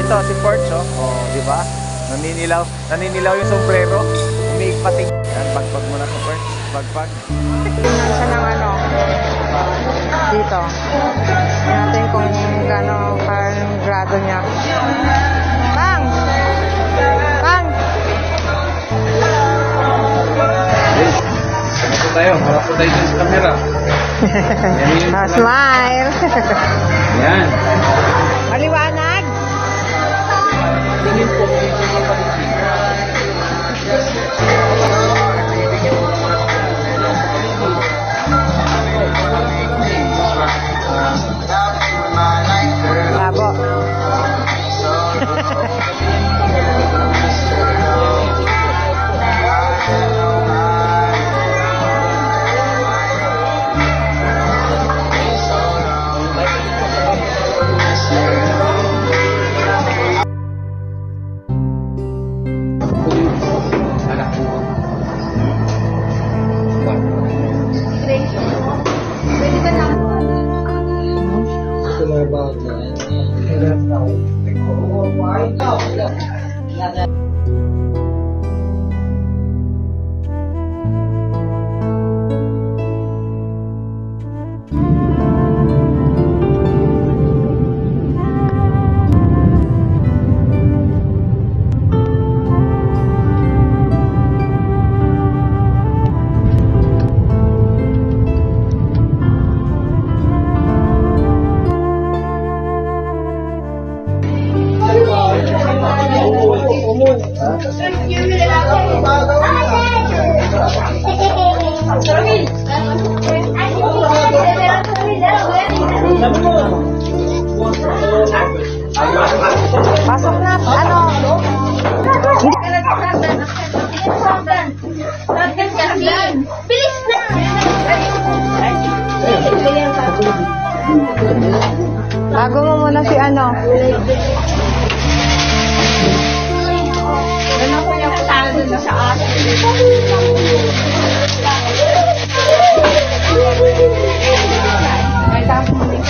Ito si Porch, oh, di ba? Naninilaw yung sombrero. Umiigpating. Yan, pagpag muna sa Porch. Pagpag. Tingnan siya ng ano. Dito. Tingnan natin kung gano'ng grado niya. Pang! Pang! Ito tayo. Harap po tayo sa camera. Smile! Yan. Maliwanag! Tingin po. Labo. Pasok na. Ano? Bilis na! Bago mo muna si ano. Ano ko yung kasama dun sa atin? May tapos mo din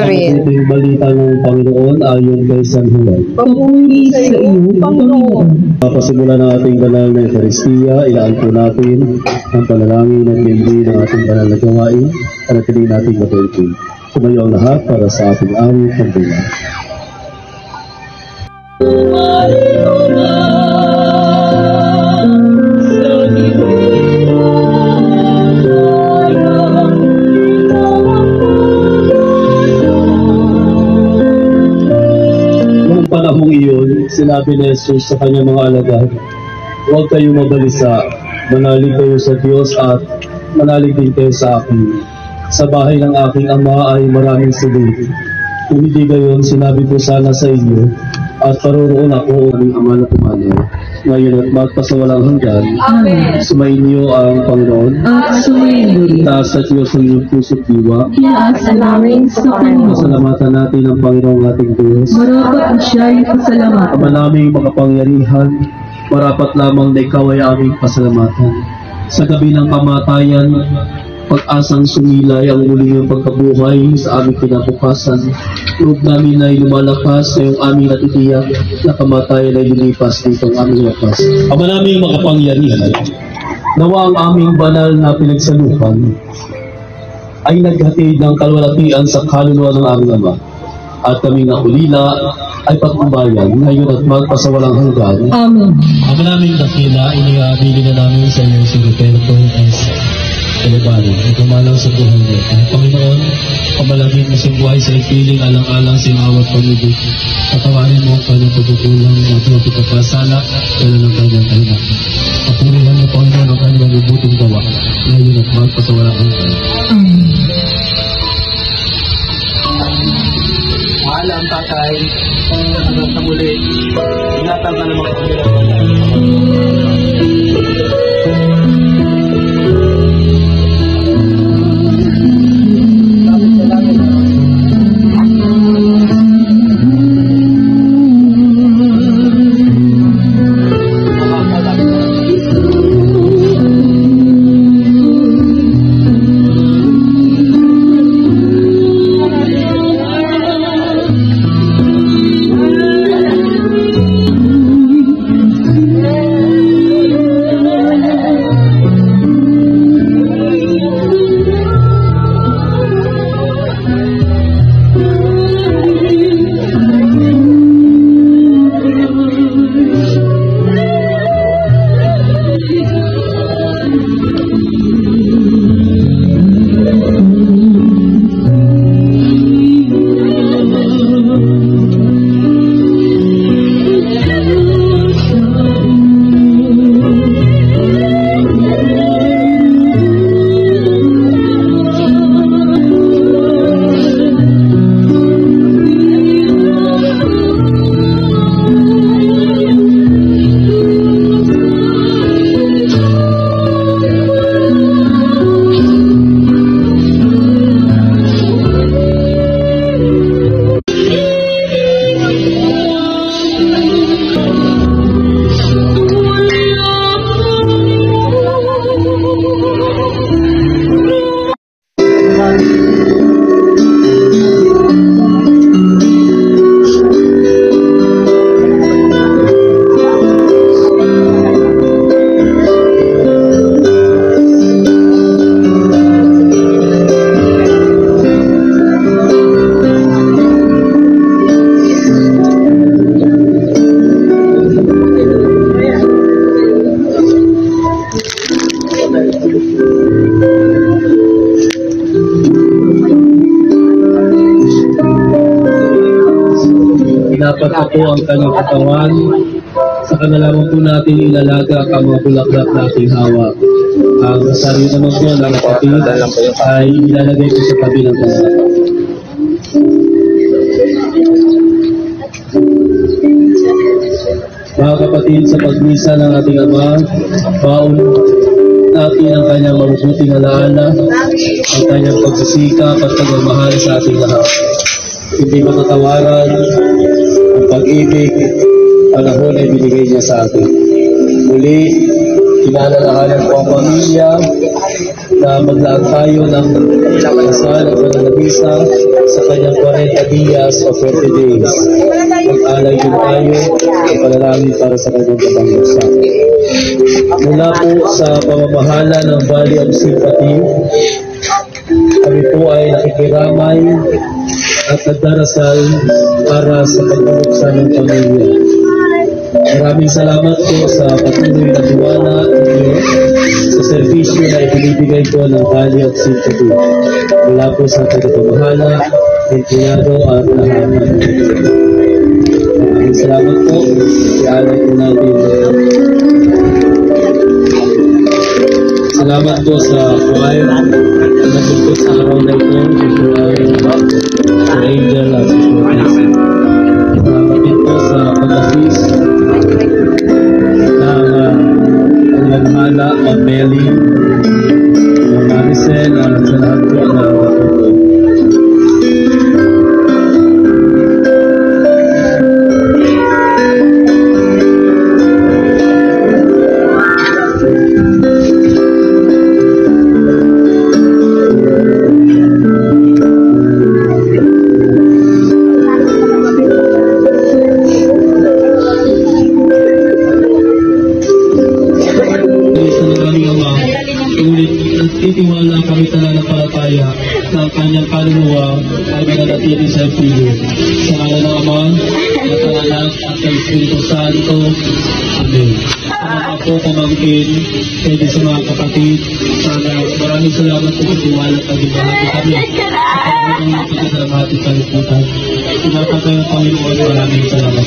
Rin. Ito yung balita ng Panginoon ayon kay San Juan. Papuri sa iyo, Panginoon. Papasimula ng ating banal na Eucharistia, ilaan po natin ang panalangin at hindi ng ating banal na gawain at natin natin matuloy. Sumayo ang lahat para sa ating awit ng bilang. Panahong iyon, sinabi ni Jesus sa kanyang mga alagad, huwag kayong mabalisa, manalig kayo sa Diyos at manalig din kayo sa akin. Sa bahay ng aking ama ay maraming silid. Kung hindi gayon, sinabi ko sana sa inyo, at paroroon ako ng ama na pumanay. Ngayon at magpasawalang hanggan, sumayin niyo ang Panginoon, at sumayin taas sa Diyos ang iyong puso't diwa. Asa namin sa Panginoon. Pasalamatan natin ang Panginoong ating Diyos. Marapat siya'y pasalamat. Ama naming makapangyarihan, marapat lamang na ikaw ay aming pasalamatan. Sa gabi ng kamatayan, pag-asang sumilay ang muli ng pagkabuhay sa aming kinabukasan. Loob namin ay lumalakas na yung aming natitiyak na kamatayan ay lilipas dito ang aming lakas. Ama naming makapangyarihan, nawa ang aming banal na pinagsalupan ay naghatid ng kalwalatian sa kaluluwa ng aming Ama. At kami nakulila ay patnubayan ngayon at magpasawalang hanggan. Amen. Ang naming dakila, iniabili na namin sa iyo si Roberto S. Elevado, at umalaw sa buhay niya. Ang Panginoon, pamalagin mo sa buhay sa ipiling alang-alang sa awat pag-ibig. Patawarin mo ang kanyang pagkukulang at mga pagkakasala, kaya ng kanyang anak. Papurihan mo, Panginoon, ang kanyang mabubuting gawa, ngayon at magpasawalang hanggan. Amen. Mahal ang tatay, kung hanggang sa muli, ingatan ka naman kami. Dapat na po ang kanyang katawan. Sa kanalaman po natin ilalaga ang mga bulaklak na ating hawak. Ang sarili naman po ng kapatid ay ilalagay po sa tabi ng kanya. Mga kapatid, sa pagmisa ng ating Ama, baon natin ang kanyang mabubuting alaala, ang kanyang pagsisikap at pagmamahal sa ating lahat. Hindi matatawaran ang pag-ibig, panahon ay binigay niya sa atin. Muli, kinalalahanan ko ang pamilya na maglaan tayo ng kasal at pananabisa sa kanyang 40 dias o 40 days. Mag-alay din tayo ng panalangin para sa kanyang kapanglusa. Mula po sa pamamahala ng Valley of Sympathy, kami po ay nakikiramay at nagdarasal para sa pagbubuksan ng pamilya. Maraming salamat po sa patuloy na tiwala ninyo sa servisyo na ibinibigay ko ng Valley of Sympathy. Mula po sa tagapamahala, empleyado at lahat ng mga. Maraming salamat po. Ialay po natin. Salamat po sa choir na nagtutut sa araw na ito. Ito ay Angel at Shorties. Salamat din po sa pag-assist ng paglahala at Melly, ng Maricel, at sa lahat po na natutut. Titiwala kami talalapalataya na ang kanyang kaluluwa ay mananatili sa pili. Sa ngalan ng Ama at Espiritu Santo. Amen. Sa mga po pamangkin, pwede sa mga kapatid, sana maraming salamat po kasi walang pag-ibahati kami. At ang mga pagkakalamati sa liputan. Pinapatay ang Panginoon, maraming salamat.